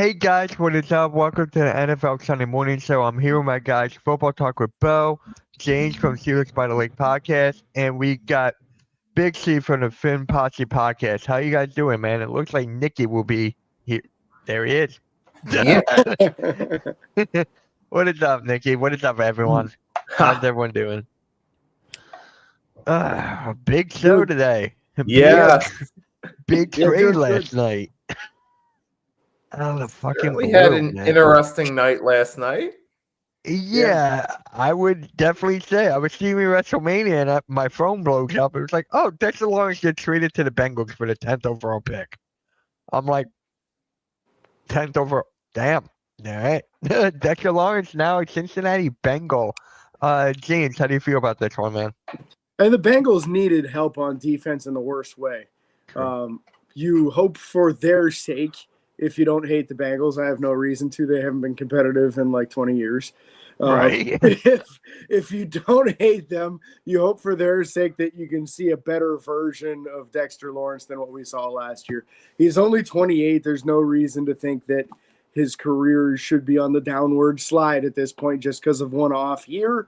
Hey guys, what is up? Welcome to the NFL Sunday Morning Show. I'm here with my guys, Football Talk with Bo, James from Steelers by the Lake Podcast, and we got Big C from the Finn Posse Podcast. How you guys doing, man? It looks like Nikki will be here. There he is. Yeah. What is up, Nikki? What is up, everyone? How's everyone doing? A big show Good. today. Yeah. Big Yeah, trade doing last good. night. Oh, the fucking We had blue, an man. interesting night last night. Yeah, I would definitely say I was seeing WrestleMania and my phone blows up. It was like, oh, Dexter Lawrence gets traded to the Bengals for the 10th overall pick. I'm like, 10th overall. Damn. All right. Dexter Lawrence now a Cincinnati Bengal. James, how do you feel about this one, man? And the Bengals needed help on defense in the worst way. You hope for their sake. If you don't hate the Bengals, I have no reason to. They haven't been competitive in like 20 years. Right. If you don't hate them, you hope for their sake that you can see a better version of Dexter Lawrence than what we saw last year. He's only 28. There's no reason to think that his career should be on the downward slide at this point just because of one off year.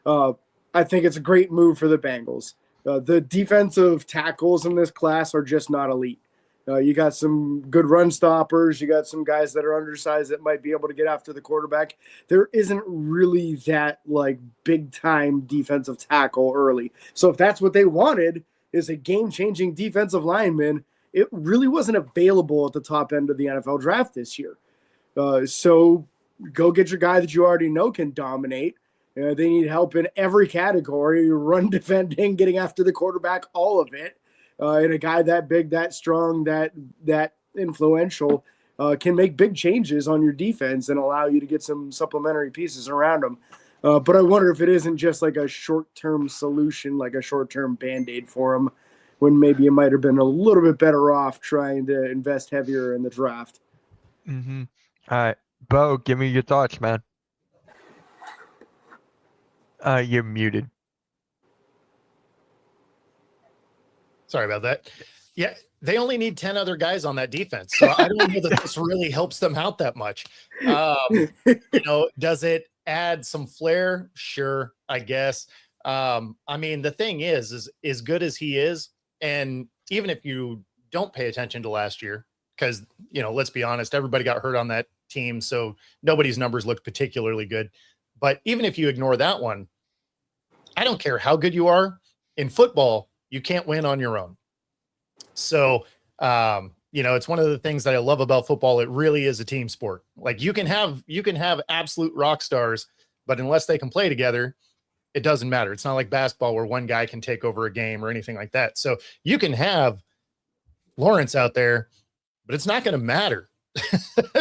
I think it's a great move for the Bengals. The defensive tackles in this class are just not elite. You got some good run stoppers. You got some guys that are undersized that might be able to get after the quarterback. There isn't really that like big time defensive tackle early. So if that's what they wanted is a game-changing defensive lineman, it really wasn't available at the top end of the NFL draft this year. So go get your guy that you already know can dominate. They need help in every category, run defending, getting after the quarterback, all of it. And a guy that big, that strong, that influential can make big changes on your defense and allow you to get some supplementary pieces around them. But I wonder if it isn't just like a short-term solution, like a short-term Band-Aid for him, when maybe you might have been a little bit better off trying to invest heavier in the draft. Mm-hmm. All right. Bo, give me your thoughts, man. You're muted. Sorry about that. Yeah, they only need 10 other guys on that defense. So I don't know that this really helps them out that much. Does it add some flair? Sure, I guess. I mean, the thing is as good as he is, and even if you don't pay attention to last year, because, let's be honest, everybody got hurt on that team, so nobody's numbers look particularly good. But even if you ignore that one, I don't care how good you are in football. You can't win on your own. So, it's one of the things that I love about football. It really is a team sport. Like you can have absolute rock stars, but unless they can play together, it doesn't matter. It's not like basketball where one guy can take over a game or anything like that. So you can have Lawrence out there, but it's not going to matter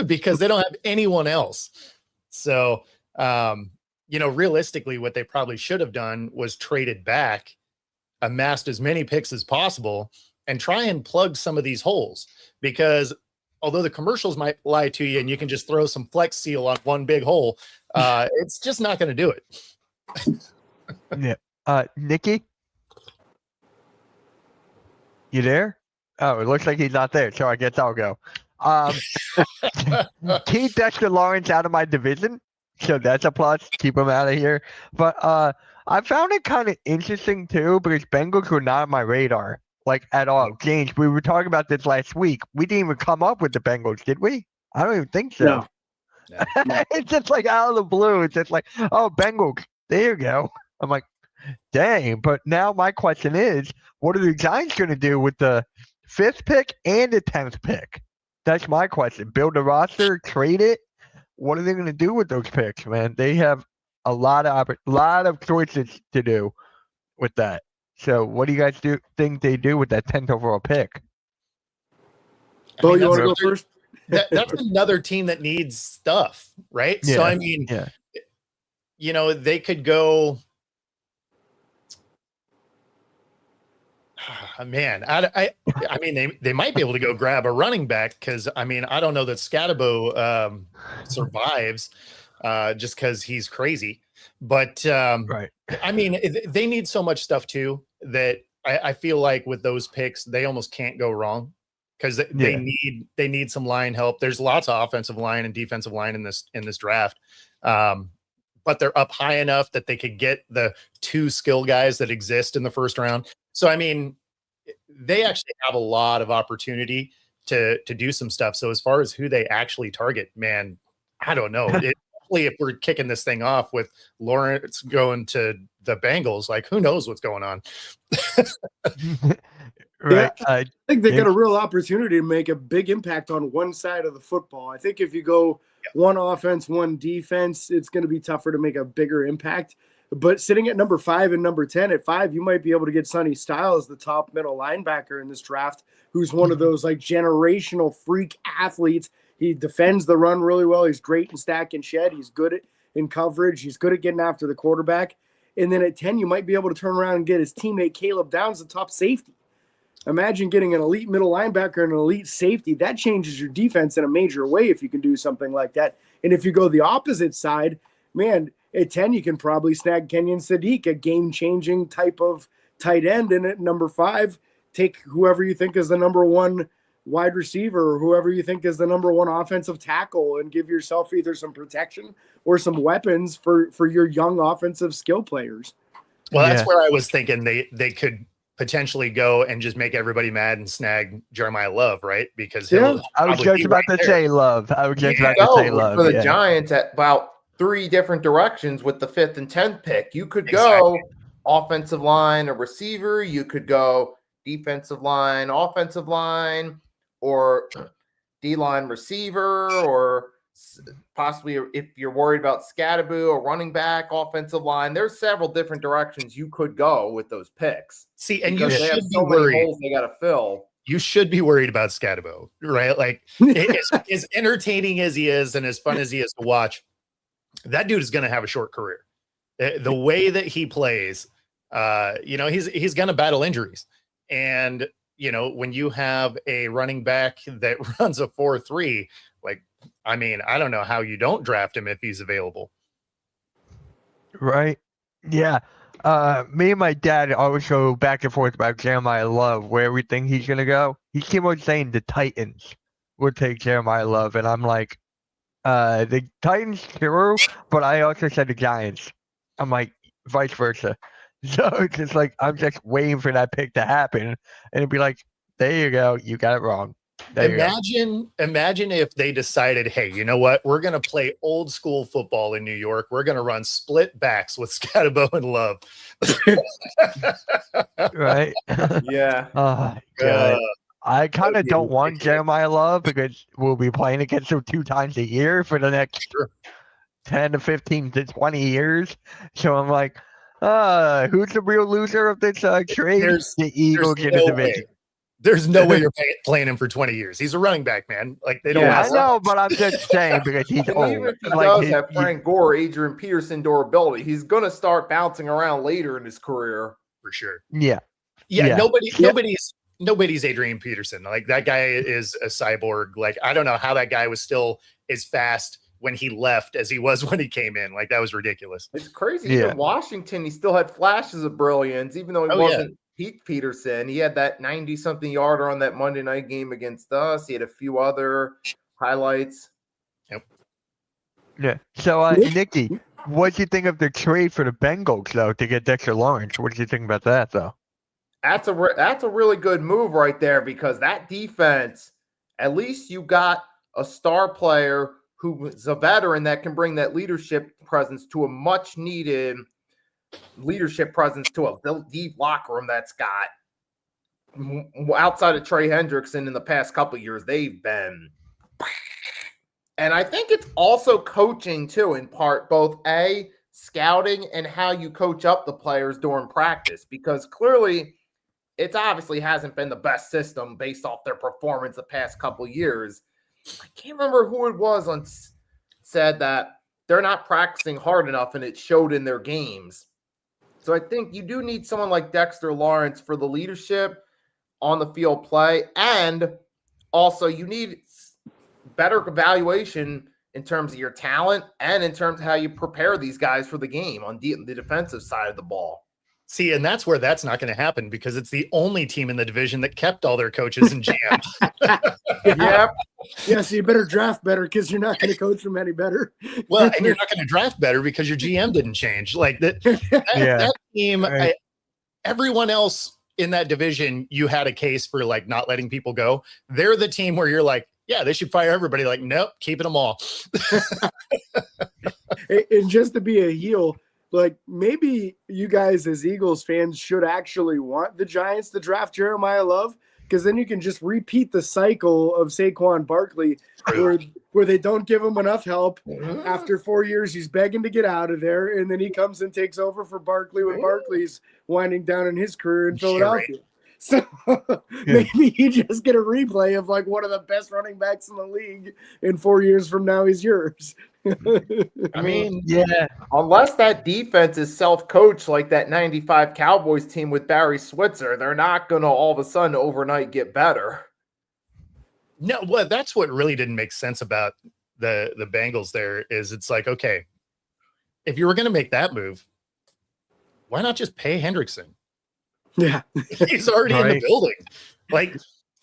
because they don't have anyone else. So, realistically, what they probably should have done was traded back, amassed as many picks as possible, and try and plug some of these holes, because although the commercials might lie to you and you can just throw some Flex Seal on one big hole, it's just not going to do it. Yeah. Nikki, you there? Oh, it looks like he's not there, so I guess I'll go. Keep Dexter Lawrence out of my division, so that's a plus. Keep him out of here. But I found it kind of interesting too, because Bengals were not on my radar, like at all. James, we were talking about this last week. We didn't even come up with the Bengals, did we? I don't even think so. No. It's just like out of the blue. It's just like, oh, Bengals, there you go. I'm like, dang. But now my question is, what are the Giants going to do with the 5th pick and the 10th pick? That's my question. Build a roster, trade it. What are they going to do with those picks, man? They have a lot of choices to do with that. So what do you guys think they do with that 10th overall pick? Bo, you want to go first? That's another team that needs stuff, right? Yeah, so, I mean, they could go. Man, I mean, they might be able to go grab a running back, because, I mean, I don't know that Scatabo survives just because he's crazy. But, right. I mean, they need so much stuff, too, that I feel like with those picks, they almost can't go wrong. because they need some line help. There's lots of offensive line and defensive line in this draft. But they're up high enough that they could get the 2 skill guys that exist in the first round. So, I mean, they actually have a lot of opportunity to do some stuff. So as far as who they actually target, man, I don't know. Especially if we're kicking this thing off with Lawrence going to the Bengals, like who knows what's going on. Right. Yeah, I think they got a real opportunity to make a big impact on one side of the football. I think if you go one offense, one defense, it's going to be tougher to make a bigger impact. But sitting at number 5 and number 10, at 5, you might be able to get Sonny Styles, the top middle linebacker in this draft, who's one of those like generational freak athletes. He defends the run really well. He's great in stack and shed. He's good in coverage. He's good at getting after the quarterback. And then at 10, you might be able to turn around and get his teammate Caleb Downs, the top safety. Imagine getting an elite middle linebacker and an elite safety. That changes your defense in a major way if you can do something like that. And if you go the opposite side, man, at 10, you can probably snag Kenyon Sadiq, a game-changing type of tight end. And at number 5, take whoever you think is the number 1 wide receiver or whoever you think is the number 1 offensive tackle and give yourself either some protection or some weapons for your young offensive skill players. Well, that's where I was thinking they could potentially go and just make everybody mad and snag Jeremiah Love, right? Because I was just about to say Love. I was just about to say Love. For the Giants at about 3 different directions with the 5th and 10th pick. You could go offensive line, a receiver. You could go defensive line, offensive line, or D-line receiver, or possibly if you're worried about Scadaboo, a running back, offensive line. There's several different directions you could go with those picks. See, and you should be worried. Holes they got to fill. You should be worried about Scadaboo, right? Like, as entertaining as he is and as fun as he is to watch, that dude is going to have a short career. The way that he plays, he's going to battle injuries. And, when you have a running back that runs a 4.3, like, I mean, I don't know how you don't draft him if he's available. Right. Yeah. Me and my dad always go back and forth about Jeremiah Love, where we think he's going to go. He keep on saying the Titans would take Jeremiah Love. And I'm like, the Titans, true, but I also said the Giants. I'm like, vice versa. So it's just like, I'm just waiting for that pick to happen. And it'd be like, there you go. You got it wrong. Imagine if they decided, hey, you know what? We're going to play old school football in New York. We're going to run split backs with Scadaboo and Love. Right? Yeah. Oh, God. I kind of don't want Jeremiah Love because we'll be playing against him 2 times a year for the next 10 to 15 to 20 years. So I'm like, who's the real loser of this trade? The Eagles in the division. There's no way you're playing him for 20 years. He's a running back, man. Like they don't. I know, but I'm just saying because he's old. Even if he does have Frank Gore, Adrian Peterson durability, he's going to start bouncing around later in his career for sure. Yeah. Nobody's Adrian Peterson. Like that guy is a cyborg. Like I don't know how that guy was still as fast when he left as he was when he came in. Like that was ridiculous. It's crazy. Even Washington, he still had flashes of brilliance, even though he wasn't Pete Peterson. He had that 90-something yarder on that Monday night game against us. He had a few other highlights. Yep. Yeah. So, Nikki, what do you think of the trade for the Bengals, though, to get Dexter Lawrence? What do you think about that, though? That's a really good move right there because that defense, at least you got a star player who is a veteran that can bring that leadership presence to a much-needed leadership presence to a deep locker room that's got outside of Trey Hendrickson in the past couple of years, they've been. And I think it's also coaching too, in part, both scouting and how you coach up the players during practice, because clearly it obviously hasn't been the best system based off their performance the past couple of years. I can't remember who it was said that they're not practicing hard enough and it showed in their games. So I think you do need someone like Dexter Lawrence for the leadership on the field play. And also you need better evaluation in terms of your talent and in terms of how you prepare these guys for the game on the defensive side of the ball. See, and that's where that's not going to happen because it's the only team in the division that kept all their coaches and GMs. Yep. Yeah, so you better draft better because you're not going to coach them any better. Well, and you're not going to draft better because your GM didn't change. Like that team, Right. everyone else in that division, you had a case for like not letting people go. They're the team where you're like, yeah, they should fire everybody. Like, nope, keeping them all. And just to be a heel, like maybe you guys as Eagles fans should actually want the Giants to draft Jeremiah Love, because then you can just repeat the cycle of Saquon Barkley where they don't give him enough help. After 4 years, he's begging to get out of there, and then he comes and takes over for Barkley when Barkley's winding down in his career in Philadelphia. So maybe you just get a replay of like one of the best running backs in the league, and 4 years from now he's yours. I mean, yeah, unless that defense is self-coached like that 95 Cowboys team with Barry Switzer, they're not going to all of a sudden overnight get better. No, well, that's what really didn't make sense about the Bengals there is it's like, okay, if you were going to make that move, why not just pay Hendrickson? Yeah. He's already in the building. Like,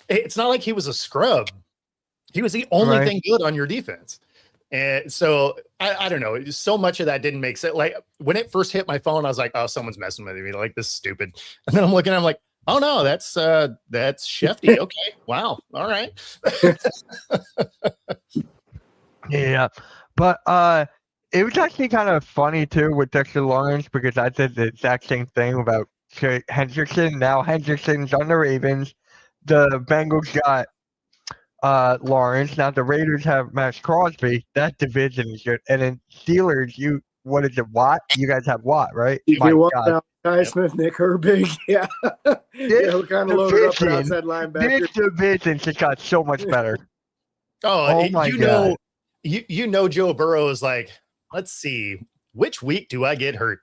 it's not like he was a scrub. He was the only thing good on your defense. And so I don't know. So much of that didn't make sense. Like when it first hit my phone, I was like, oh, someone's messing with me. Like, this is stupid. And then I'm looking, I'm like, oh no, that's Shefty. Okay. Wow. All right. Yeah. But it was actually kind of funny too with Dexter Lawrence because I did the exact same thing about Hendrickson. Now Hendrickson's on the Ravens. The Bengals got Lawrence. Now the Raiders have Max Crosby. That division is good. And then Steelers, what is it, Watt? You guys have Watt, right? You get one now. Ty Smith, Nick Herbig. Yeah. We're kind of loaded up at outside linebacker. This division just got so much better. Oh my God. You know Joe Burrow is like, let's see, which week do I get hurt?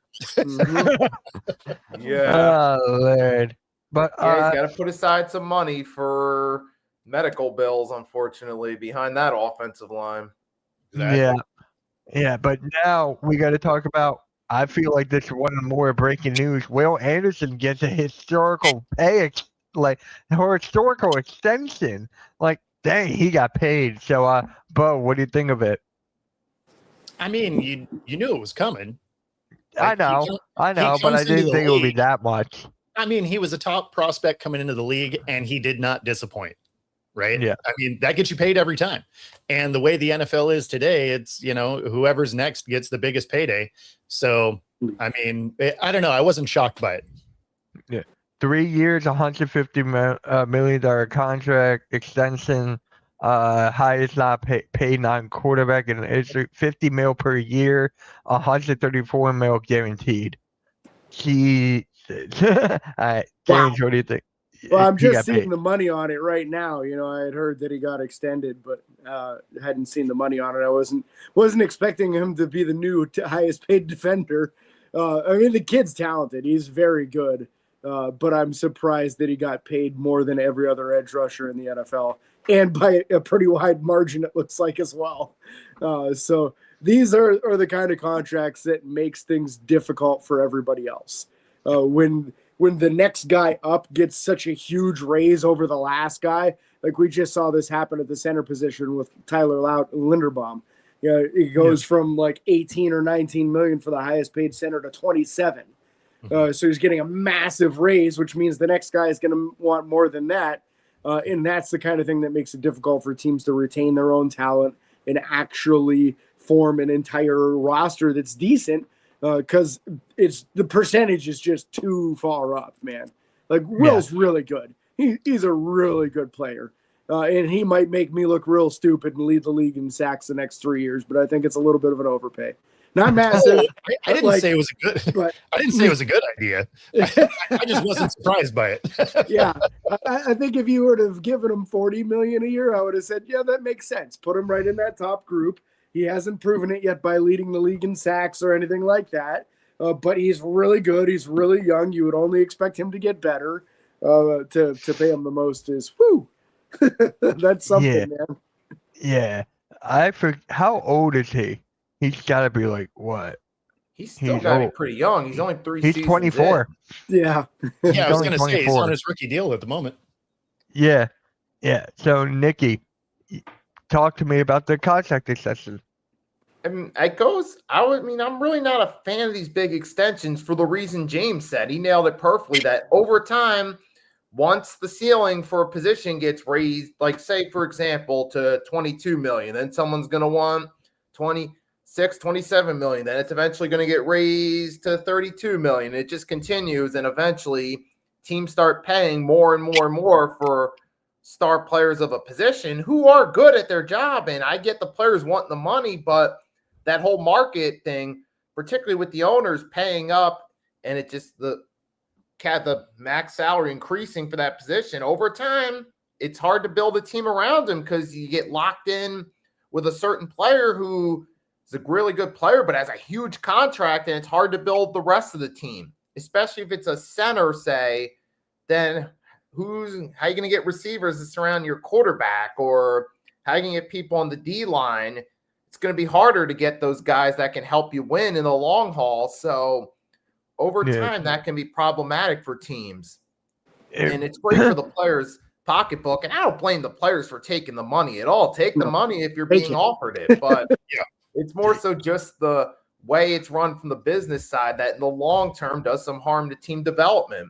Yeah. Oh, Lord. But he's got to put aside some money for medical bills, unfortunately, behind that offensive line. Exactly. Yeah, but now we got to talk about, I feel like this is one more breaking news. Will Anderson gets a historical historical extension. Like, dang, he got paid. So, Bo, what do you think of it? I mean, you knew it was coming. Like, I know, but I didn't think it would be that much. I mean, he was a top prospect coming into the league, and he did not disappoint. Right. Yeah. I mean, that gets you paid every time. And the way the NFL is today, it's, whoever's next gets the biggest payday. So, I mean, I don't know. I wasn't shocked by it. Yeah. 3 years, $150 million contract extension, highest not paid non-quarterback in history, $50 million per year, $134 million guaranteed. All right, James, what do you think? Well, I'm just seeing the money on it right now. I had heard that he got extended, but hadn't seen the money on it. I wasn't expecting him to be the new highest paid defender. I mean, the kid's talented. He's very good, but I'm surprised that he got paid more than every other edge rusher in the NFL, and by a pretty wide margin, it looks like as well. So these are the kind of contracts that makes things difficult for everybody else. When the next guy up gets such a huge raise over the last guy, like we just saw this happen at the center position with Tyler Linderbaum. It goes from like 18 or 19 million for the highest paid center to 27. So he's getting a massive raise, which means the next guy is going to want more than that. And that's the kind of thing that makes it difficult for teams to retain their own talent and actually form an entire roster that's decent. Because the percentage is just too far up, man. Like Will's really good. He's a really good player, and he might make me look real stupid and lead the league in sacks the next 3 years. But I think it's a little bit of an overpay. Not massive. I didn't say it was a good. But, I didn't say it was a good idea. I just wasn't surprised by it. Yeah, I think if you would have given him $40 million a year, I would have said, yeah, that makes sense. Put him right in that top group. He hasn't proven it yet by leading the league in sacks or anything like that. But he's really good. He's really young. You would only expect him to get better. To pay him the most is, whoo. That's something, man. Yeah. How old is he? He's got to be like, what? He's still He's got to be old. pretty young. He's only 3 He's seasons 24. in. Yeah. Yeah, I was only going to say he's 24. on his rookie deal at the moment. Yeah. So, Nikki, talk to me about the contract extension. I mean, I'm really not a fan of these big extensions for the reason James said. He nailed it perfectly that over time, once the ceiling for a position gets raised, like say, for example, to 22 million, then someone's going to want 26, 27 million. Then it's eventually going to get raised to 32 million. It just continues. And eventually teams start paying more and more and more for star players of a position who are good at their job. And I get the players wanting the money, but that whole market thing, particularly with the owners paying up and it just the max salary increasing for that position over time, it's hard to build a team around him because you get locked in with a certain player who is a really good player, but has a huge contract, and it's hard to build the rest of the team, especially if it's a center, say, then how are you going to get receivers to surround your quarterback, or how are you going to get people on the D line? It's going to be harder to get those guys that can help you win in the long haul. So over time, that can be problematic for teams. And it's great for the players' pocketbook. And I don't blame the players for taking the money at all. Take the money if you're being offered it. But it's more so just the way it's run from the business side that in the long term does some harm to team development.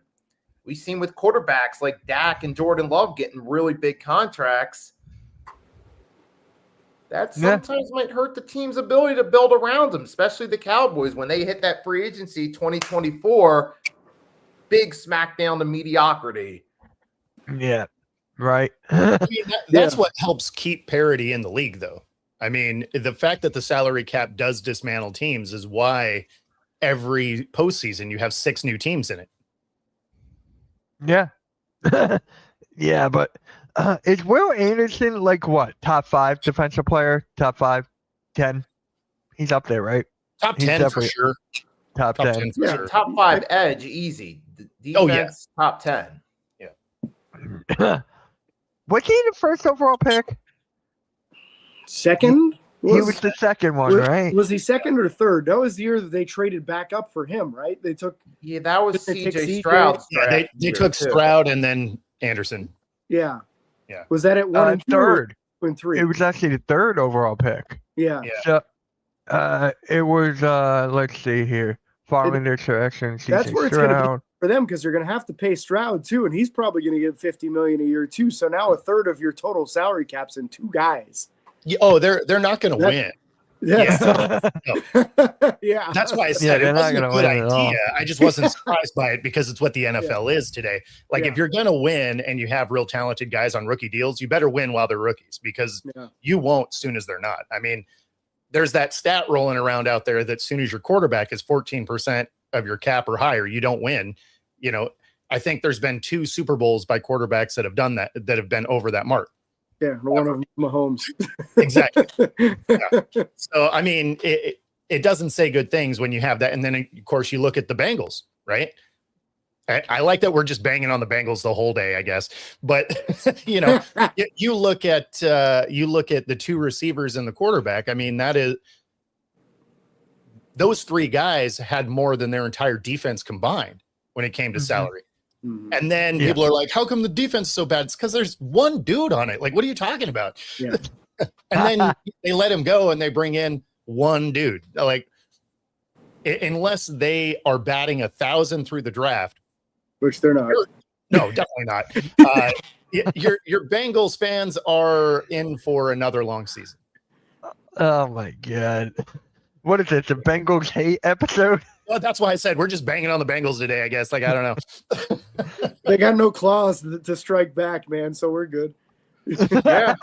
We've seen with quarterbacks like Dak and Jordan Love getting really big contracts. That sometimes might hurt the team's ability to build around them, especially the Cowboys. When they hit that free agency 2024, big smackdown to mediocrity. Yeah, right. I mean, that's what helps keep parity in the league, though. I mean, the fact that the salary cap does dismantle teams is why every postseason you have 6 new teams in it. Yeah. Yeah, but is Will Anderson like what? Top 5 defensive player? Top 5, 10? He's up there, right? Top 10 for sure. Top 10. For sure. Top 5 edge, easy. Defense, top 10. Yeah. Was he the first overall pick? Second? He was the second one, right? Was he second or third? That was the year that they traded back up for him, right? They took. Yeah, that was CJ Stroud. Yeah, they took Stroud and then Anderson. Yeah. Yeah. Was that at 1 and 2 third? Or 3? It was actually the third overall pick. Yeah. So, it was let's see here. Following their selection, that's where it's going to be for them because they're going to have to pay Stroud too, and he's probably going to get $50 million a year too. So now a third of your total salary cap's in 2 guys. Oh, they're not going to win. Yeah. Yeah. That's why I said it wasn't a good idea. I just wasn't surprised by it because it's what the NFL is today. Like if you're going to win and you have real talented guys on rookie deals, you better win while they're rookies because you won't as soon as they're not. I mean, there's that stat rolling around out there that as soon as your quarterback is 14% of your cap or higher, you don't win. You know, I think there's been 2 Super Bowls by quarterbacks that have done that have been over that mark. Yeah, one of them, Mahomes. Exactly. Yeah. So, I mean, it doesn't say good things when you have that. And then, of course, you look at the Bengals, right? I like that we're just banging on the Bengals the whole day, I guess. But, you know, you look at the 2 receivers and the quarterback. I mean, that is those 3 guys had more than their entire defense combined when it came to salary. And then people are like, how come the defense is so bad? It's because there's 1 dude on it. Like, what are you talking about? Yeah. And then they let him go and they bring in 1 dude. Like, unless they are batting 1,000 through the draft, which they're not. No, definitely not. Your Bengals fans are in for another long season. Oh my God. What is it? The Bengals hate episode? Well, that's why I said we're just banging on the Bengals today, I guess. Like, I don't know. They got no claws to strike back, man, so we're good. Yeah.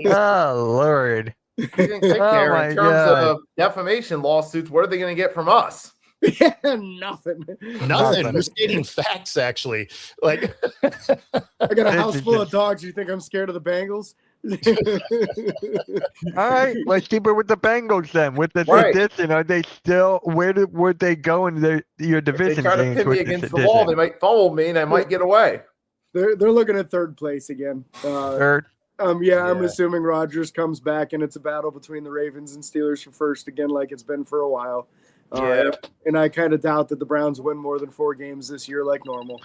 Oh, Lord. You think they care in terms of defamation lawsuits? What are they going to get from us? Yeah, nothing. We're stating facts, actually. Like, I got a house full of dogs. You think I'm scared of the Bengals? All right, let's keep it with the Bengals then. With this addition, are they still? Would they go in your division? If they try to pin me against the wall, they might fumble me, and I might get away. They're looking at 3rd place again. Third. I'm assuming Rodgers comes back and it's a battle between the Ravens and Steelers for first again, like it's been for a while. And I kind of doubt that the Browns win more than 4 games this year, like normal.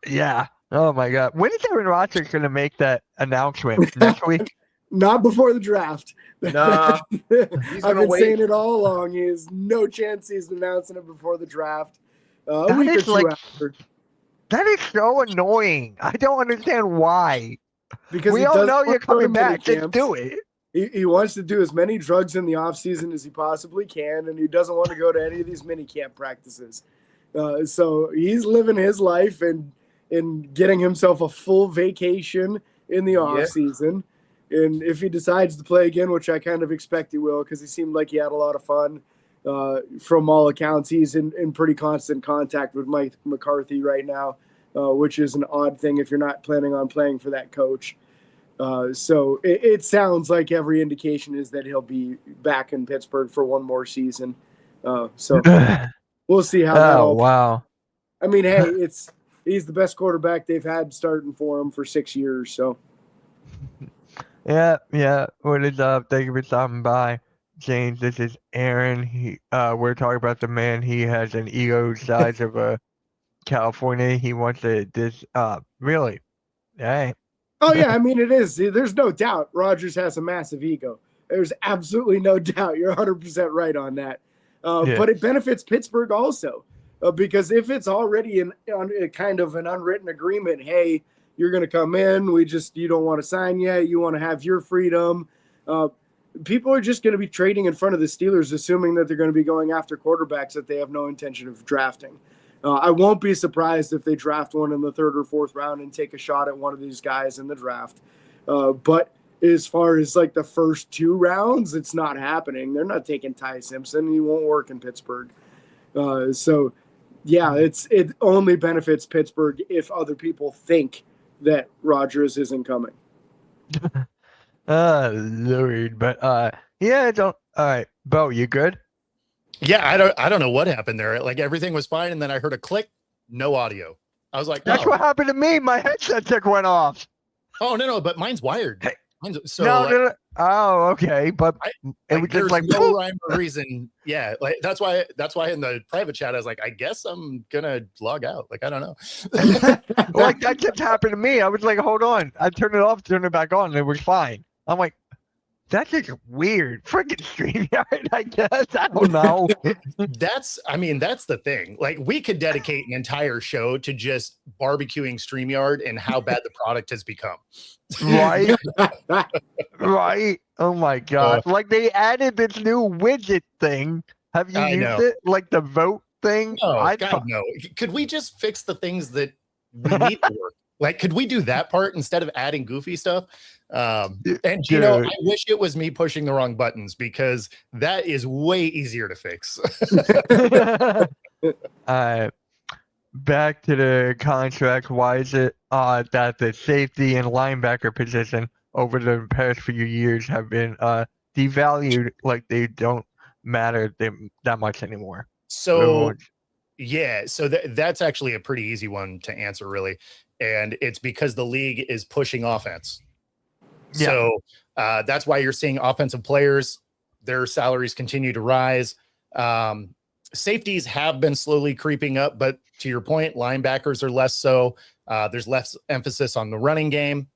Yeah. Oh my God. When is Aaron Rodgers going to make that announcement? Next week? Not before the draft. Nah. I've been saying it all along. He has no chance he's announcing it before the draft. A week or two after. That is so annoying. I don't understand why. Because we all know you're coming back. Just do it. He wants to do as many drugs in the offseason as he possibly can, and he doesn't want to go to any of these mini camp practices. So he's living his life and getting himself a full vacation in the offseason. And if he decides to play again, which I kind of expect he will, because he seemed like he had a lot of fun. From all accounts, he's in pretty constant contact with Mike McCarthy right now, which is an odd thing if you're not planning on playing for that coach. So it sounds like every indication is that he'll be back in Pittsburgh for one more season. So we'll see how that all. Wow. I mean, hey, he's the best quarterback they've had starting for him for 6 years. So. Yeah. What is up? Thank you for stopping by, James. This is Aaron. We're talking about the man. He has an ego size of a California. He wants to really. Hey. Oh yeah, I mean it is. There's no doubt Rodgers has a massive ego. There's absolutely no doubt. You're 100% right on that. But it benefits Pittsburgh also because if it's already on kind of an unwritten agreement, hey, you're going to come in. You don't want to sign yet. You want to have your freedom. People are just going to be trading in front of the Steelers, assuming that they're going to be going after quarterbacks that they have no intention of drafting. I won't be surprised if they draft one in the 3rd or 4th round and take a shot at one of these guys in the draft. But as far as like the first 2 rounds, it's not happening. They're not taking Ty Simpson. He won't work in Pittsburgh. So, yeah, it only benefits Pittsburgh if other people think that Rodgers isn't coming. Lord, but yeah, all right, Bo, you good? Yeah, I don't know what happened there. Like everything was fine, and then I heard a click, no audio. I was like, that's what happened to me. My headset tick went off. Oh no, but mine's wired. Hey, so no. Oh, okay, but it was just like no rhyme or reason. Yeah, like that's why in the private chat I was like, I guess I'm gonna log out. Like I don't know. Like that just happened to me. I was like, hold on. I turned it off, turned it back on, and it was fine. I'm like, that's just weird. Freaking StreamYard, I guess. I don't know. That's the thing. Like we could dedicate an entire show to just barbecuing StreamYard and how bad the product has become. Right. Right. Oh my God. Like they added this new widget thing. Have you used it? Like the vote thing? Oh, God, no. Could we just fix the things that we need to work? Like, could we do that part instead of adding goofy stuff? And you know, I wish it was me pushing the wrong buttons because that is way easier to fix. Back to the contract. Why is it that the safety and linebacker position over the past few years have been devalued? Like they don't matter that much anymore. So that's actually a pretty easy one to answer, really. And it's because the league is pushing offense. Yeah. So that's why you're seeing offensive players, their salaries continue to rise. Safeties have been slowly creeping up, but to your point, linebackers are less so. There's less emphasis on the running game,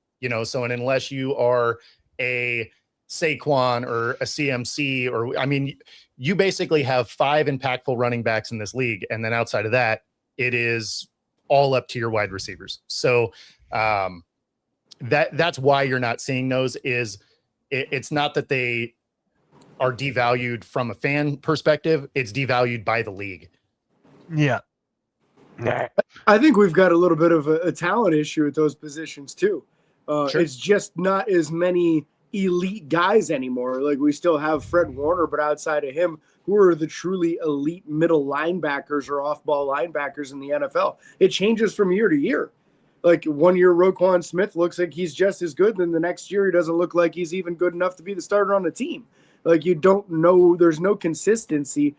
so and unless you are a Saquon or a CMC, or you basically have 5 impactful running backs in this league. And then outside of that, it is all up to your wide receivers. So that's why you're not seeing those. It's not that they are devalued from a fan perspective. It's devalued by the league. Yeah. I think we've got a little bit of a talent issue at those positions too. Sure. It's just not as many elite guys anymore. Like we still have Fred Warner, but outside of him, who are the truly elite middle linebackers or off-ball linebackers in the NFL? It changes from year to year. Like 1 year, Roquan Smith looks like he's just as good. Then the next year, he doesn't look like he's even good enough to be the starter on the team. Like you don't know, there's no consistency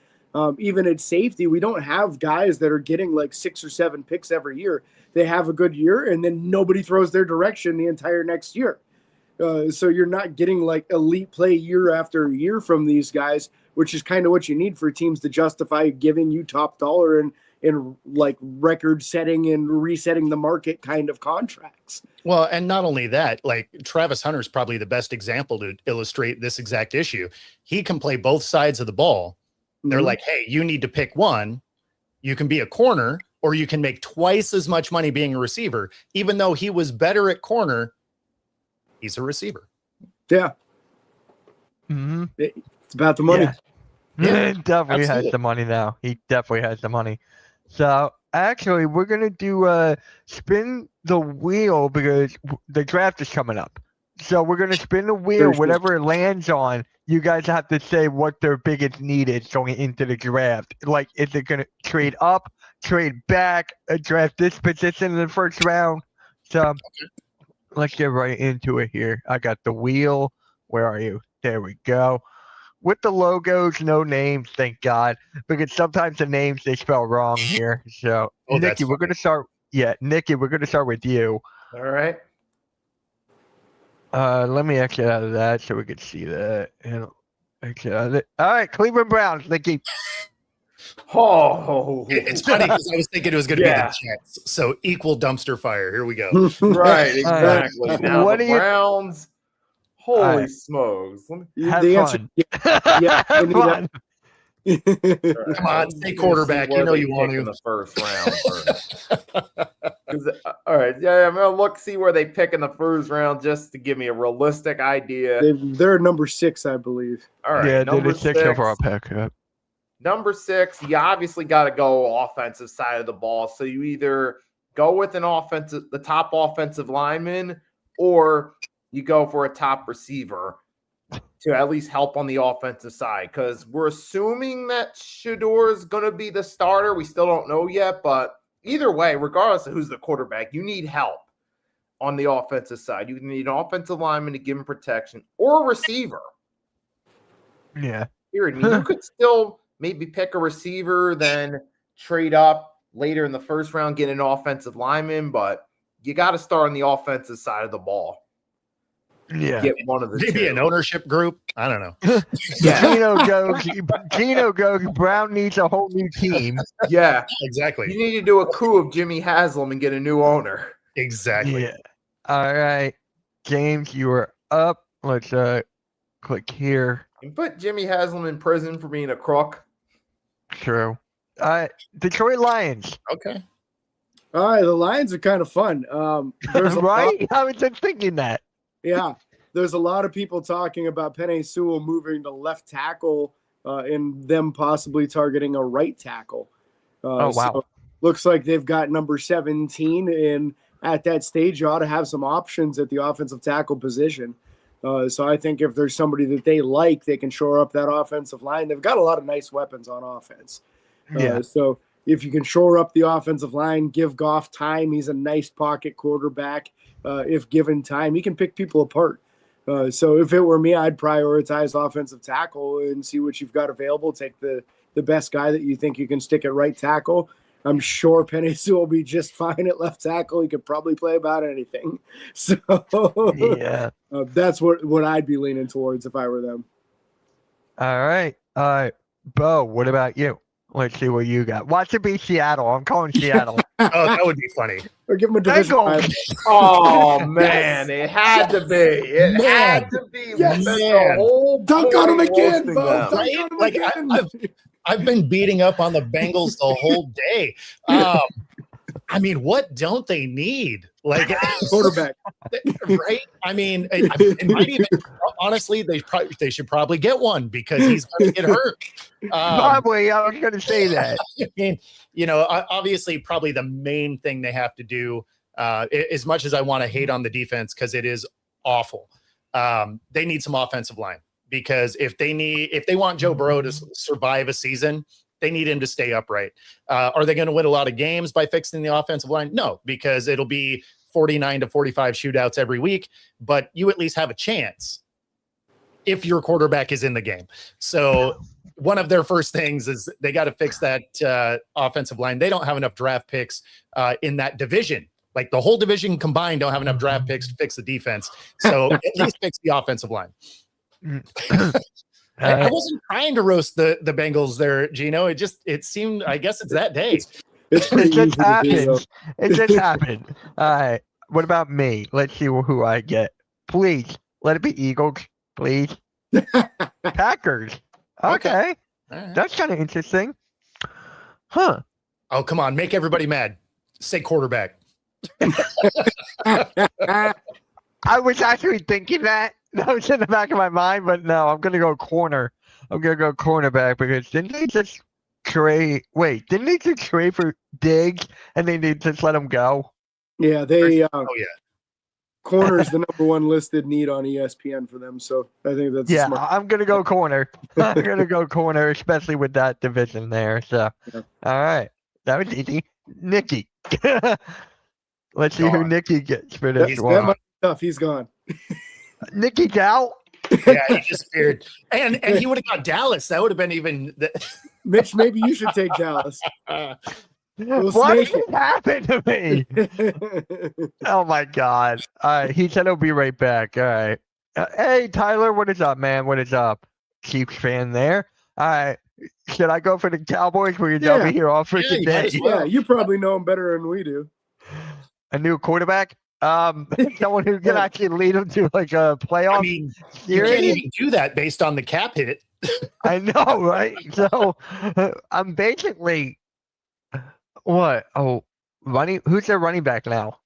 Even at safety, we don't have guys that are getting like 6 or 7 picks every year. They have a good year, and then nobody throws their direction the entire next year. So you're not getting like elite play year after year from these guys, which is kind of what you need for teams to justify giving you top dollar and like record setting and resetting the market kind of contracts. Well, and not only that, like Travis Hunter's probably the best example to illustrate this exact issue. He can play both sides of the ball. They're like, hey, you need to pick one. You can be a corner, or you can make twice as much money being a receiver. Even though he was better at corner, he's a receiver. Yeah. Mm-hmm. It's about the money. Yeah. He definitely Absolutely. has the money now. He definitely has the money. So actually, we're gonna do spin the wheel because the draft is coming up. So we're gonna spin the wheel. Thursday. Whatever it lands on, you guys have to say what their biggest need is going into the draft. Like, is it gonna trade up, trade back, draft this position in the first round? So let's get right into it here. I got the wheel. Where are you? There we go. With the logos, no names, thank God, because sometimes the names they spell wrong here. So, Oh, that's Nikki, we're funny. gonna start. Yeah, Nikki, we're gonna start with you. All right. Let me exit out of that so we can see that. And exit out of it. All right, Cleveland Browns, Nikki. Oh, It's funny because I was thinking it was going to Yeah. be the Jets. So equal dumpster fire. Here we go. right, exactly. Now What the do you- Browns. Holy right. smokes! Let me- Have The fun. answer, yeah, I Have knew fun. Come on, say quarterback. You know you want in to. the first round. All right, yeah, I'm gonna see where they pick in the first round just to give me a realistic idea. they're number 6, I believe. All right, Yeah, they're number the six overall pick. Yep. Number 6, you obviously got to go offensive side of the ball. So you either go with the top offensive lineman, or you go for a top receiver to at least help on the offensive side. Because we're assuming that Shador is going to be the starter. We still don't know yet, but either way, regardless of who's the quarterback, you need help on the offensive side. You need an offensive lineman to give him protection, or a receiver. Yeah. Period. I mean, you could still maybe pick a receiver, then trade up later in the first round, get an offensive lineman, but you got to start on the offensive side of the ball. Yeah. Get one of the Maybe two. an ownership group. I don't know. Yeah. Gino goes. Brown needs a whole new team. Yeah. Exactly. You need to do a coup of Jimmy Haslam and get a new owner. Exactly. Yeah. All right, James, you are up. Let's click here. And put Jimmy Haslam in prison for being a crook. True. Detroit Lions. Okay. All right, the Lions are kind of fun. There's a Right? I was just thinking that. Yeah, there's a lot of people talking about Penei Sewell moving to left tackle and them possibly targeting a right tackle. Oh, wow. So looks like they've got number 17, and at that stage, you ought to have some options at the offensive tackle position. So I think if there's somebody that they like, they can shore up that offensive line. They've got a lot of nice weapons on offense. Yeah. So if you can shore up the offensive line, give Goff time. He's a nice pocket quarterback. If given time, he can pick people apart. So if it were me, I'd prioritize offensive tackle and see what you've got available. Take the best guy that you think you can stick at right tackle. I'm sure Penei Sewell will be just fine at left tackle. He could probably play about anything. So Yeah. that's what I'd be leaning towards if I were them. All right. Bo, what about you? Let's see what you got. Watch it be Seattle. I'm calling Seattle. Oh, that would be funny. Or give him a division Bengals. rival. Oh, man. It had to be. It had to be. Yes. That's the whole Dunk on him point again, roasting Bo. them. Dunk Right? on him Like, again. I've been beating up on the Bengals the whole day. I mean, what don't they need? Like, Quarterback. right? I mean, it might even, honestly, they should probably get one because he's going to get hurt. Probably. I was going to say that. I mean, you know, obviously, probably the main thing they have to do, as much as I want to hate on the defense because it is awful, they need some offensive line. Because if they want Joe Burrow to survive a season, they need him to stay upright. Are they going to win a lot of games by fixing the offensive line? No, because it'll be 49 to 45 shootouts every week, but you at least have a chance. if your quarterback is in the game. So one of their first things is they got to fix that offensive line. They don't have enough draft picks in that division. Like the whole division combined don't have enough draft picks to fix the defense. So at least fix the offensive line. I wasn't trying to roast the Bengals there, Gino. It seemed, I guess it's that day. It's pretty It easy just to do, though. happened. It just happened. All right. What about me? Let's see who I get. Please let it be Eagles. Please. Packers. Okay. All right. That's kind of interesting. Huh. Oh, come on. Make everybody mad. Say quarterback. I was actually thinking that. That was in the back of my mind, but no, I'm going to go corner. I'm going to go cornerback because didn't they just trade? Wait, didn't they just trade for Diggs and they need to just let him go? Yeah, they Oh, yeah. corner is the number one listed need on ESPN for them. So I think that's Yeah, smart. I'm going to go corner. I'm going to go corner, especially with that division there. So, Yeah. all right. That was easy. Nikki. Let's see who Gone. Nikki gets for That, this that one. might be tough. He's gone. Nikki's out. Yeah, he disappeared. And he would have got Dallas. That would have been even. Mitch, maybe you should take Dallas. We'll What snake did happen to me? Oh my God. All right. He said he'll be right back. All right. Hey, Tyler, what is up, man? What is up? Chiefs fan there. All right. Should I go for the Cowboys? Will you Yeah. be here all freaking you might day? as well. Yeah, you probably know him better than we do. A new quarterback? Someone who can actually lead them to like a playoff I mean, you can't series? even do that based on the cap hit. I know, right? So I'm basically what? Oh, who's their running back now?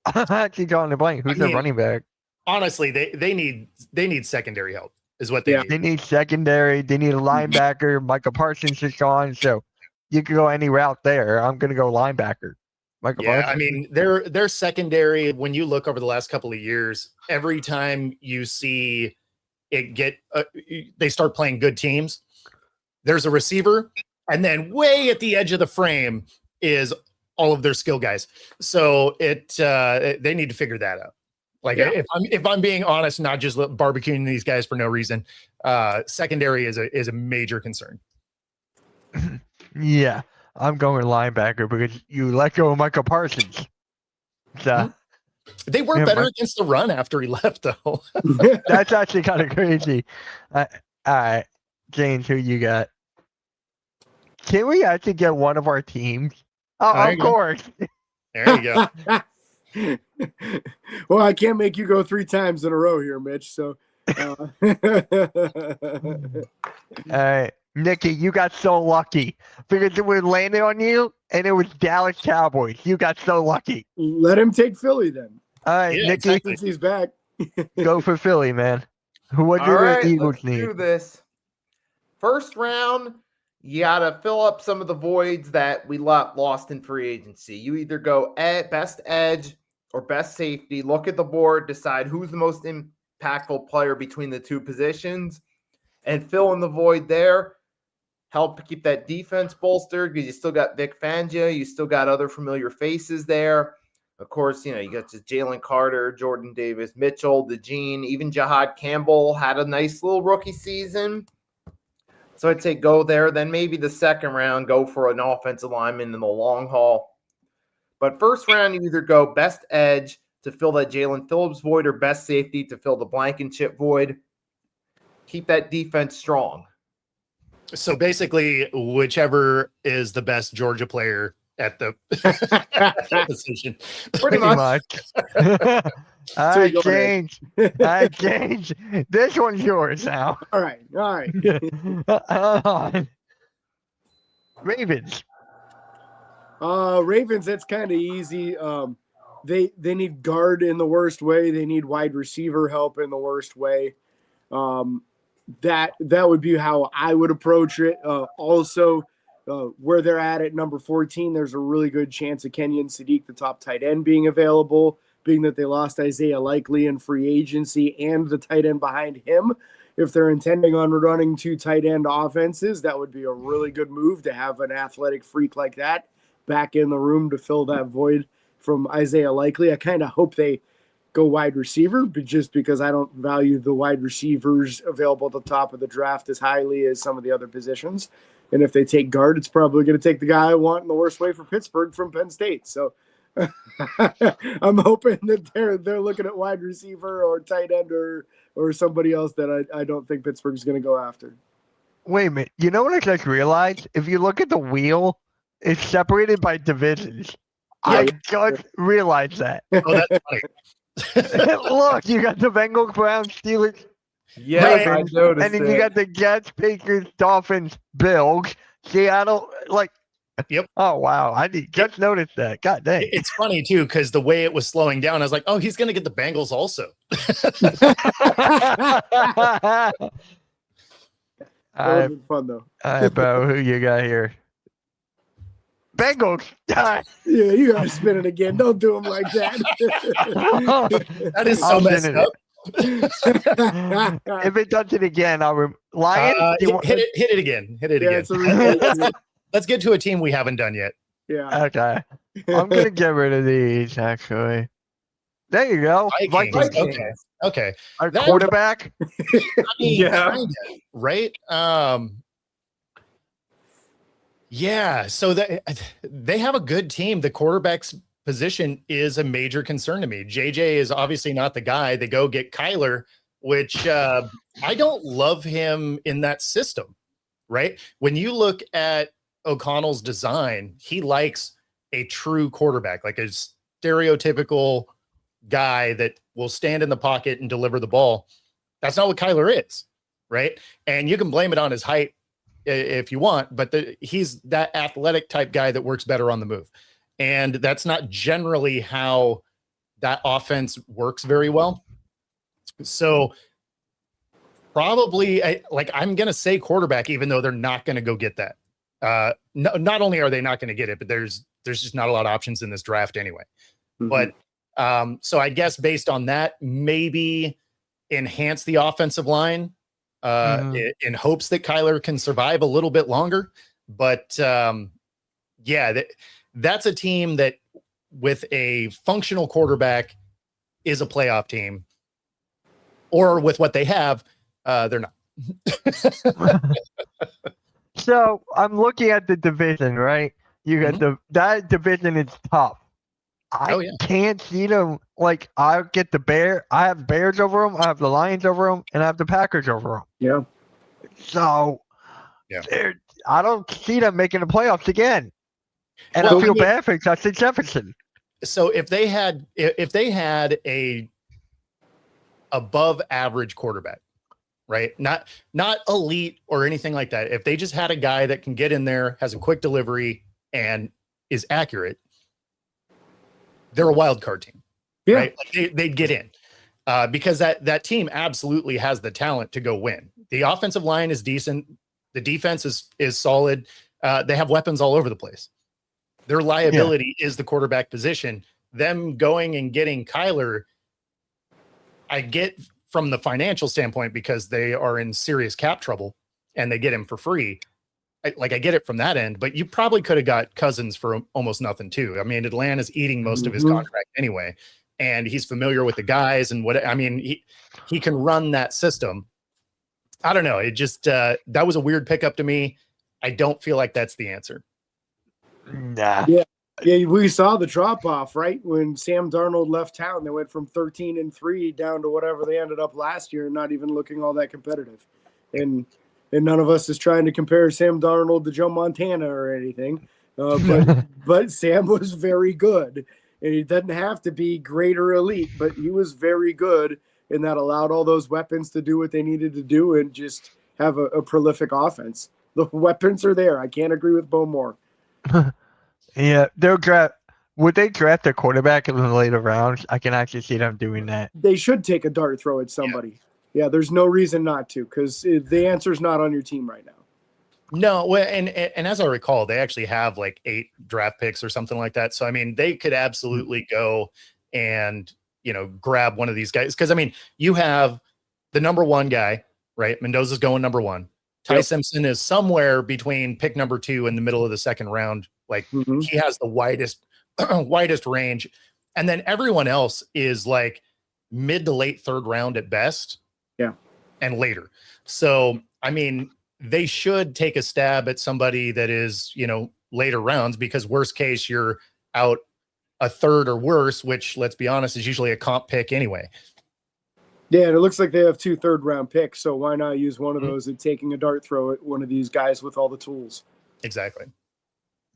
I'm actually drawing the blank. Who's their mean, running back? Honestly, they need secondary help, is what they Yeah. need. They need secondary. They need a linebacker. Michael Parsons is gone, so you can go any route there. I'm gonna go linebacker. Michael Yeah, Parsons. I mean, their secondary, when you look over the last couple of years, every time you see it they start playing good teams, there's a receiver, and then way at the edge of the frame is all of their skill guys. So they need to figure that out. Like, Yeah. if I'm being honest, not just barbecuing these guys for no reason, secondary is a major concern. Yeah, I'm going linebacker because you let go of Michael Parsons. So They were Yeah, better Mike- against the run after he left, though. that's actually kind of crazy. All right, James, who you got? Can we actually get one of our teams? Oh, There of you go. course. There you go. Well, I can't make you go 3 times in a row here, Mitch. So, All right, Nikki, you got so lucky because it was landed on you, and it was Dallas Cowboys. You got so lucky. let him take Philly then. All right, Yeah, Nikki, exactly. Since he's back. go for Philly, man. What do All the right, Eagles let's need? do this. First round, you got to fill up some of the voids that we lost in free agency. You either go best edge or best safety. Look at the board, decide who's the most impactful player between the two positions, and fill in the void there. Help keep that defense bolstered because you still got Vic Fangio. You still got other familiar faces there. Of course, you got just Jalen Carter, Jordan Davis, Mitchell, DeGene, even Jahad Campbell had a nice little rookie season. So I'd say go there. Then maybe the second round, go for an offensive lineman in the long haul. But first round, you either go best edge to fill that Jalen Phillips void or best safety to fill the Blankenship void. Keep that defense strong. So basically, whichever is the best Georgia player at the position. Pretty much. All So right, you go ahead. James. All right, James. This one's yours now. All right. All right. Hold on. Ravens. Ravens, that's kind of easy. They need guard in the worst way. They need wide receiver help in the worst way. That would be how I would approach it. Also, where they're at number 14, there's a really good chance of Kenyon Sadiq, the top tight end, being available, being that they lost Isaiah Likely in free agency and the tight end behind him. If they're intending on running 2 tight end offenses, that would be a really good move to have an athletic freak like that back in the room to fill that void from Isaiah Likely. I kind of hope they go wide receiver, but just because I don't value the wide receivers available at the top of the draft as highly as some of the other positions. And if they take guard, it's probably going to take the guy I want in the worst way for Pittsburgh from Penn State. So I'm hoping that they're looking at wide receiver or tight end or somebody else that I don't think Pittsburgh's going to go after. Wait a minute. You know what I just realized? If you look at the wheel, it's separated by divisions. I just realized that. Oh, that's funny. Look, you got the Bengals, Browns, Steelers, Yes, I Ravens, noticed and then you got the Jets, Patriots, Dolphins, Bills, Seattle. Like, Yep. Oh wow, I just noticed that. God dang. It's funny too, because the way it was slowing down, I was like, oh, he's going to get the Bengals also. That would have been fun, though. All right, bro, who you got here? Bengals. Yeah, you gotta spin it again. Don't do them like that. That is so I'll messed spin up. If it does it again, I'll Lions. Hit it again. Hit it Yeah, again. it's a ridiculous- Let's get to a team we haven't done yet. yeah. Okay, I'm gonna get rid of these. Actually, there you go. Vikings. Vikings. Okay. Our That- quarterback. I mean, Yeah. kinda, right? Yeah. So they have a good team. The quarterback's position is a major concern to me. JJ is obviously not the guy. They go get Kyler, which I don't love him in that system, right? When you look at O'Connell's design, he likes a true quarterback, like a stereotypical guy that will stand in the pocket and deliver the ball. That's not what Kyler is, right? And you can blame it on his height if you want, but he's that athletic type guy that works better on the move. And that's not generally how that offense works very well. So probably I'm going to say quarterback, even though they're not going to go get that. Not only are they not going to get it, but there's just not a lot of options in this draft anyway. Mhm. But so I guess based on that, maybe enhance the offensive line in hopes that Kyler can survive a little bit longer. But that's a team that with a functional quarterback is a playoff team, or with what they have, they're not. So I'm looking at the division, right? You got that division is tough. I can't see them. Like, I get the Bear. I have Bears over them. I have the Lions over them, and I have the Packers over them. Yeah. So, I don't see them making the playoffs again. And Well, I feel bad for Justin Jefferson. So if they had a above average quarterback, right? Not elite or anything like that. If they just had a guy that can get in there, has a quick delivery, and is accurate, they're a wild card team, right? Like they'd get in because that team absolutely has the talent to go win. The offensive line is decent. The defense is solid. They have weapons all over the place. Their liability is the quarterback position. Them going and getting Kyler, I get from the financial standpoint because they are in serious cap trouble and they get him for free. I get it from that end, but you probably could have got Cousins for almost nothing too. I mean, Atlanta's eating most of his contract anyway, and he's familiar with the guys and he can run that system. I don't know. It just, that was a weird pickup to me. I don't feel like that's the answer. Nah. Yeah, we saw the drop off, right? When Sam Darnold left town, they went from 13-3 down to whatever they ended up last year, not even looking all that competitive. And none of us is trying to compare Sam Darnold to Joe Montana or anything. But Sam was very good. And he doesn't have to be great or elite, but he was very good. And that allowed all those weapons to do what they needed to do and just have a prolific offense. The weapons are there. I can't agree with Bo Moore. Yeah, would they draft a quarterback in the later rounds? I can actually see them doing that. They should take a dart throw at somebody. Yeah, there's no reason not to, because the answer's not on your team right now. No, well, and as I recall, they actually have like 8 draft picks or something like that. So I mean, they could absolutely go and grab one of these guys. Because I mean, you have the number 1 guy, right? Mendoza's going number 1. Ty Simpson is somewhere between pick number 2 in the middle of the second round. Like he has the widest range. And then everyone else is like mid to late third round at best. Yeah. And later. So, I mean, they should take a stab at somebody that is, later rounds, because worst case, you're out a third or worse, which, let's be honest, is usually a comp pick anyway. Yeah, and it looks like they have 2 third-round picks, so why not use one of those at taking a dart throw at one of these guys with all the tools? Exactly.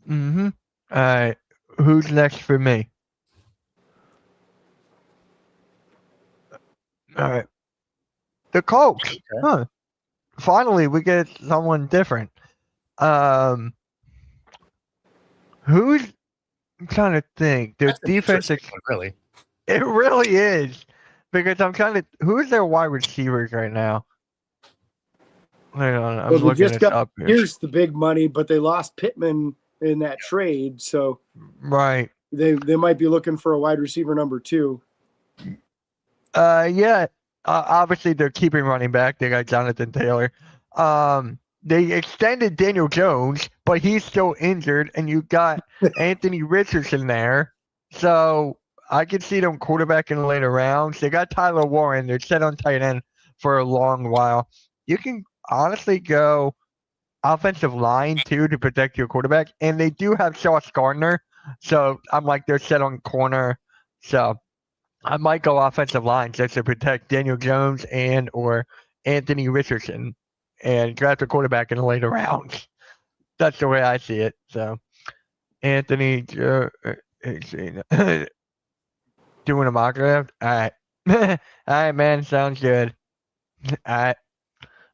Mm-hmm. All right. Who's next for me? All right. The Colts. Okay. Huh. Finally, we get someone different. Who's I'm trying to think. Their That's an defense is interesting one, really. it really is. Because I'm trying to who's their wide receivers right now? Hang on, I'm Well, they looking just this got up here. Here's the big money, but they lost Pittman in that trade, so Right. they might be looking for a wide receiver number 2. Yeah. Obviously, they're keeping running back. They got Jonathan Taylor. They extended Daniel Jones, but he's still injured, and you got Anthony Richardson there. So I could see them quarterback in the later rounds. They got Tyler Warren. They're set on tight end for a long while. You can honestly go offensive line too to protect your quarterback, and they do have Sauce Gardner. So I'm like they're set on corner. So I might go offensive line just to protect Daniel Jones and or Anthony Richardson and draft a quarterback in the later rounds. That's the way I see it. So Anthony doing a mock draft. All right. All right, man. Sounds good. All right.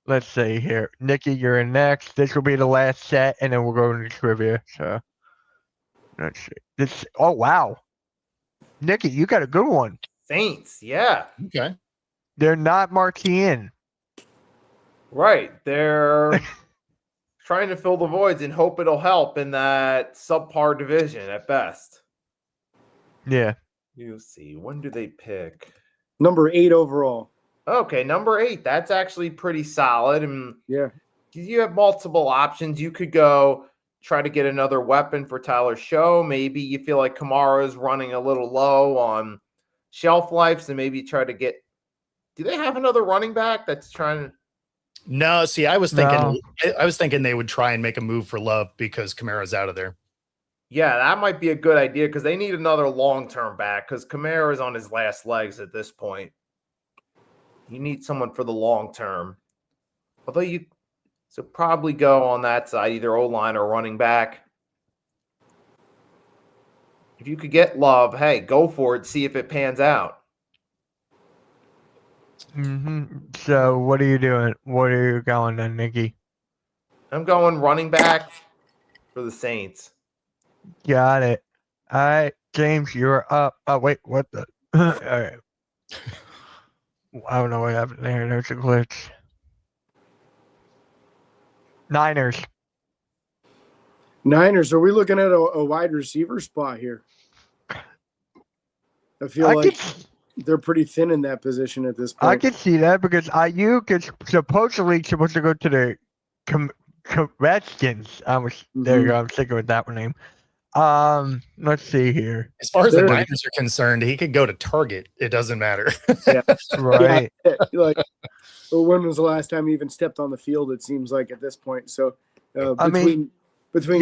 Let's see here. Nikki, you're in next. This will be the last set, and then we'll go into trivia. So let's see. Oh wow. Nikki, you got a good one. Saints, yeah. Okay. They're not marquee in. Right. They're trying to fill the voids and hope it'll help in that subpar division at best. Yeah. You see, when do they pick? Number 8 overall. Okay, number 8. That's actually pretty solid. And Yeah. you have multiple options. You could go try to get another weapon for Tyler Show. Maybe you feel like Kamara's running a little low on shelf life, so maybe try to get. Do they have another running back that's trying to? No, see, I was thinking No. they would try and make a move for Love because Kamara's out of there. Yeah, that might be a good idea because they need another long-term back because Kamara is on his last legs at this point. You need someone for the long term. Although so probably go on that side, either O-line or running back. If you could get Love, hey, go for it. See if it pans out. So what are you doing? What are you going then, Nikki? I'm going running back for the Saints. Got it. All right, James, you're up. Oh wait, what the? All right. I don't know what happened there. There's a glitch. Niners. Niners, are we looking at a wide receiver spot here? I feel like they're pretty thin in that position at this point. I can see that because Ayuk is supposedly supposed to go to the Redskins. There you go. I'm sticking with that one name. Let's see here. As far as the Niners are concerned, he could go to Target. It doesn't matter. Yeah. Right. Yeah, like, when was the last time he even stepped on the field? It seems like at this point. So between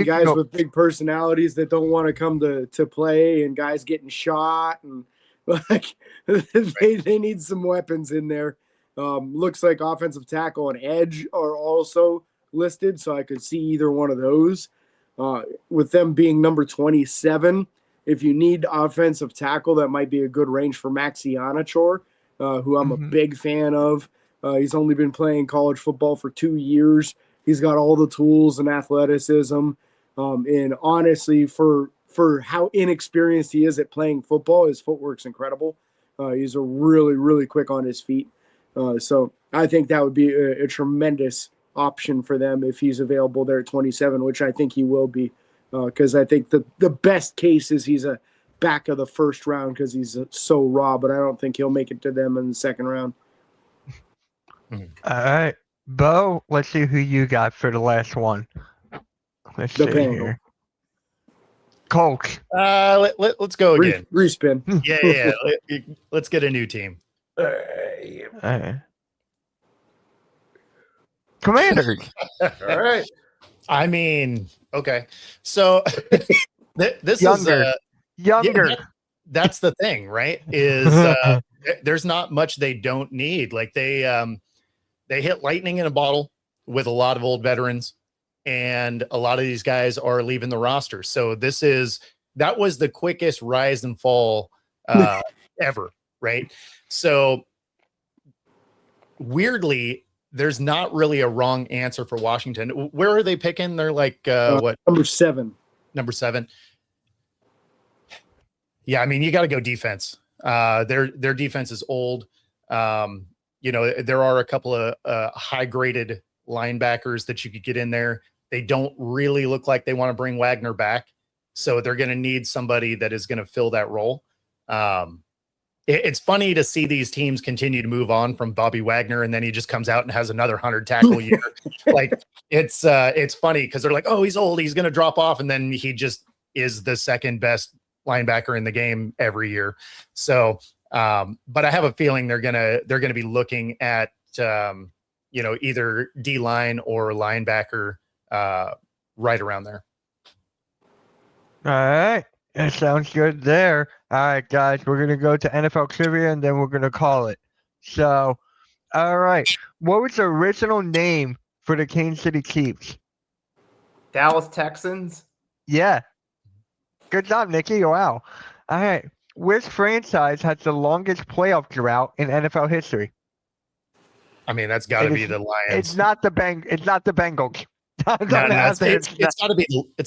guys with big personalities that don't want to come to play and guys getting shot and like they need some weapons in there. Looks like offensive tackle and edge are also listed, so I could see either one of those. With them being number 27, if you need offensive tackle, that might be a good range for Maxi Anachor, who I'm a big fan of. He's only been playing college football for 2 years. He's got all the tools and athleticism. And honestly, for how inexperienced he is at playing football, his footwork's incredible. He's a really, really quick on his feet. So I think that would be a tremendous option for them if he's available there at 27, which I think he will be, because I think the best case is he's a back of the first round because he's so raw, but I don't think he'll make it to them in the second round. All right, Bo, let's see who you got for the last one. Let's see here. Colts. Let's go again. Respin. Yeah. Let's get a new team. Commanders. All right. I mean, okay. So this Younger. is Younger. that's the thing, right? Is there's not much they don't need. Like they hit lightning in a bottle with a lot of old veterans, and a lot of these guys are leaving the roster. So that was the quickest rise and fall ever, right? So weirdly, there's not really a wrong answer for Washington. Where are they picking? They're like what? Number 7. Number 7. Yeah, I mean, you got to go defense. Their defense is old. There are a couple of high graded linebackers that you could get in there. They don't really look like they want to bring Wagner back, so they're going to need somebody that is going to fill that role. It's funny to see these teams continue to move on from Bobby Wagner, and then he just comes out and has another 100 tackle year. Like it's funny because they're like, oh, he's old, he's going to drop off, and then he just is the second best linebacker in the game every year. So, but I have a feeling they're gonna be looking at either D line or linebacker right around there. All right. That sounds good there. All right, guys, we're going to go to NFL trivia and then we're going to call it. So, all right. What was the original name for the Kansas City Chiefs? Dallas Texans. Yeah. Good job, Nikki. Wow. All right. Which franchise has the longest playoff drought in NFL history? I mean, that's got to be the Lions. It's not the Bengals. It's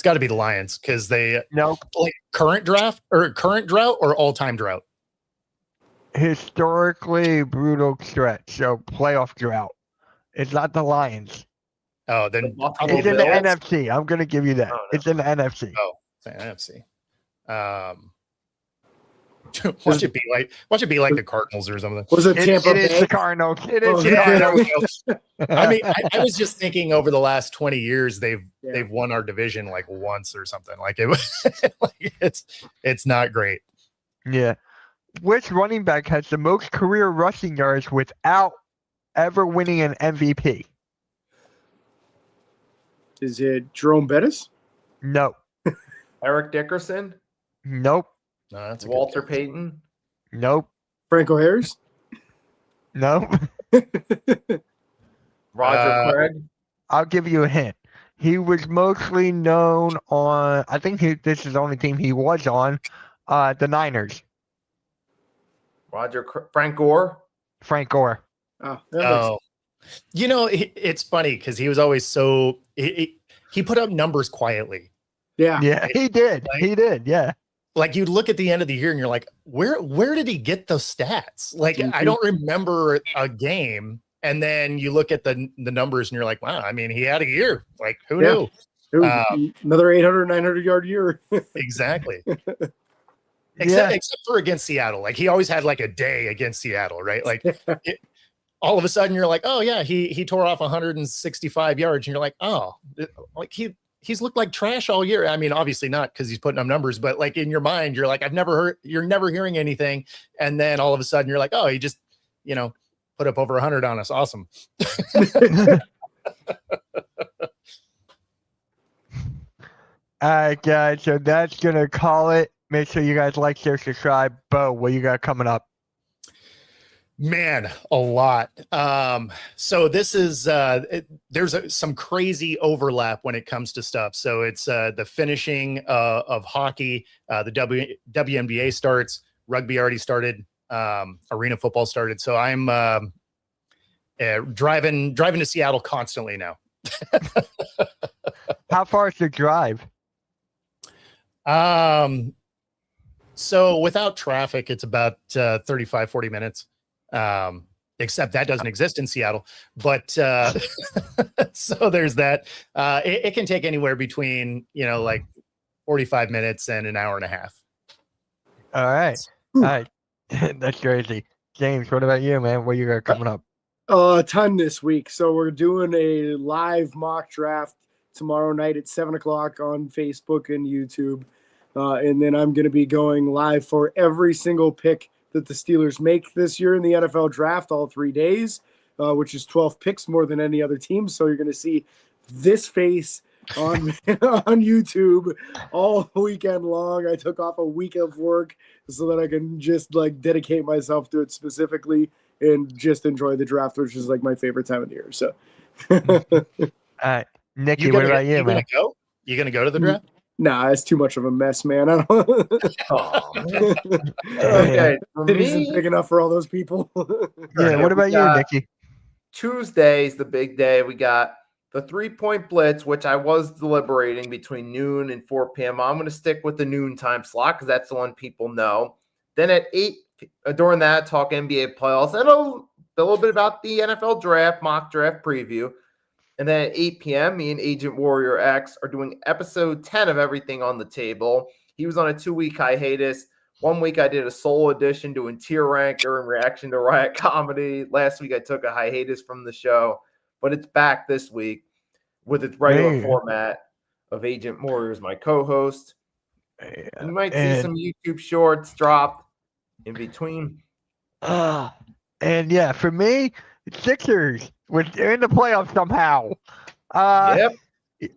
got to be the Lions because they like current drought or all-time drought. Historically brutal stretch, so playoff drought. It's not the Lions. Oh, then it's in the NFC. I'm gonna give you that. Oh, no. It's in the NFC. Oh, it's the NFC. Watch it be like the Cardinals or something. Was it Tampa Bay? It is the Cardinals. It is the Yeah, Cardinals. I mean, I was just thinking over the last 20 years they've won our division like once or something. Like it was like it's not great. Yeah. Which running back has the most career rushing yards without ever winning an MVP? Is it Jerome Bettis? No. Eric Dickerson. Nope. No, that's Walter Payton. Nope. Franco Harris? Nope. Roger Craig. I'll give you a hint. He was mostly known on, I think this is the only team he was on, the Niners. Frank Gore. Frank Gore. It's funny because he was always so he put up numbers quietly. Yeah, he did. He did. Yeah. Like you look at the end of the year and you're like, where did he get those stats? Like I don't remember a game. And then you look at the numbers and you're like, wow, I mean, he had a year. Like who knew? Another 800, 900 yard year. Exactly. Except for against Seattle. Like he always had like a day against Seattle, right? Like all of a sudden you're like, oh yeah, he tore off 165 yards. And you're like, oh, like he's looked like trash all year. I mean, obviously not because he's putting up numbers, but like in your mind, you're like, you're never hearing anything. And then all of a sudden you're like, oh, he just, put up over 100 on us. Awesome. All right, guys. So that's going to call it. Make sure you guys like, share, subscribe. Bo, what you got coming up? Man, a lot. So this is there's some crazy overlap when it comes to stuff. So it's the finishing of hockey. The WNBA starts. Rugby already started. Arena football started. So I'm driving to Seattle constantly now. How far is the drive? So without traffic, it's about 35, 40 minutes. Except that doesn't exist in Seattle, but so there's that. It can take anywhere between like 45 minutes and an hour and a half. All right. That's crazy. James, what about you, man? What you got coming up? A ton this week. So we're doing a live mock draft tomorrow night at 7:00 on Facebook and YouTube. And then I'm going to be going live for every single pick that the Steelers make this year in the NFL draft, all 3 days, which is 12 picks more than any other team. So you're going to see this face on on YouTube all weekend long. I took off a week of work so that I can just like dedicate myself to it specifically and just enjoy the draft, which is like my favorite time of the year. So, Nikki, what about you, man? You gonna go to the draft? Nah, it's too much of a mess, man. I don't. Oh, man. Okay, for It isn't me, big enough for all those people. Yeah, what about you, Nikki? Tuesday's the big day. We got the 3-point blitz, which I was deliberating between noon and 4 p.m. I'm going to stick with the noon time slot because that's the one people know. Then at 8, during that, talk NBA playoffs and a little bit about the NFL draft, mock draft preview. And then at 8 p.m., me and Agent Warrior X are doing episode 10 of Everything on the Table. He was on a 2-week hiatus. 1 week I did a solo edition doing tier ranker in reaction to Riot Comedy. Last week I took a hiatus from the show, but it's back this week with its regular format of Agent Warrior as my co-host. You might see some YouTube shorts drop in between. And yeah, for me, Sixers, they're in the playoffs somehow. Yep.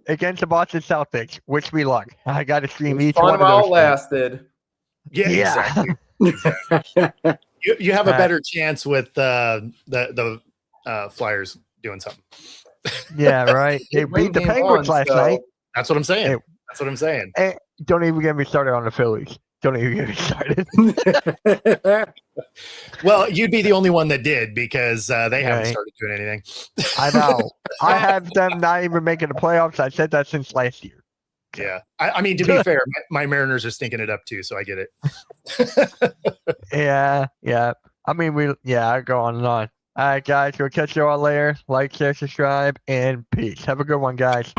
Against the Boston Celtics, wish me luck. I got to stream each Fun one of while those. it lasted. Yeah. Exactly. You have a better chance with the Flyers doing something. Yeah, right. They beat the Penguins last night. That's what I'm saying. That's what I'm saying. And don't even get me started on the Phillies. Don't even get me started. Well, you'd be the only one that did because they haven't started doing anything. I know. I have them not even making the playoffs. I said that since last year. Yeah. I mean, to be fair, my Mariners are stinking it up too, so I get it. Yeah. I mean, I go on and on. All right, guys. We'll catch you all later. Like, share, subscribe, and peace. Have a good one, guys.